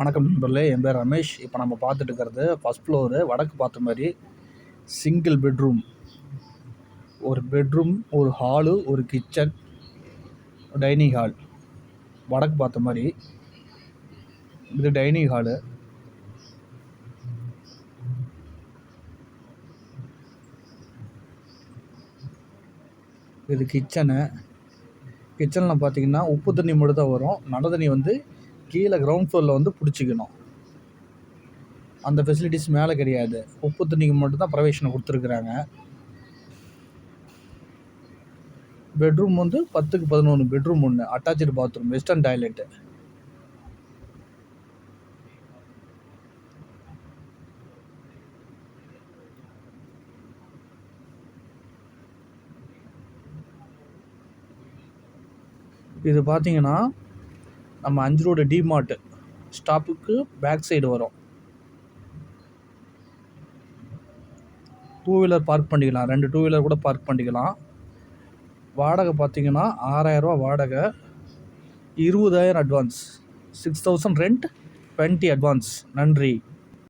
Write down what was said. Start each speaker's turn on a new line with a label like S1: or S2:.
S1: வணக்கம் நண்பர்களே, என் பேர் ரமேஷ். இப்போ நம்ம பார்த்துட்டு இருக்கிறது ஃபஸ்ட் ஃப்ளோரு, வடக்கு பார்த்த மாதிரி சிங்கிள் பெட்ரூம். ஒரு பெட்ரூம், ஒரு ஹாலு, ஒரு கிச்சன், டைனிங் ஹால். வடக்கு பார்த்த மாதிரி இது டைனிங் ஹாலு. இது கிச்சனு. கிச்சனில் பார்த்தீங்கன்னா உப்பு தண்ணி மட்டும் தான் வரும். நல்ல தண்ணி வந்து கீழே கிரவுண்ட் ஃப்ளோரில் வந்து பிடிச்சிக்கணும். அந்த ஃபெசிலிட்டிஸ் மேலே கிடையாது. உப்பு தண்ணிக்கு மட்டும்தான் ப்ரொவிஷன் கொடுத்துருக்குறாங்க. பெட்ரூம் வந்து 10க்கு 11 பெட்ரூம், ஒன்று அட்டாச்சு பாத்ரூம், வெஸ்டர்ன் டாய்லெட்டு. இது பார்த்தீங்கன்னா நம்ம 5 ரோடு டிமார்ட் ஸ்டாப்புக்கு பேக் சைடு வரும். 2 வீலர் பார்க் பண்ணிக்கலாம், 2 2 வீலர் கூட பார்க் பண்ணிக்கலாம். வாடகை பார்த்தீங்கன்னா 6000 ரூபா வாடகை, 20,000 அட்வான்ஸ், 6000 ரெண்ட், 20 அட்வான்ஸ். நன்றி.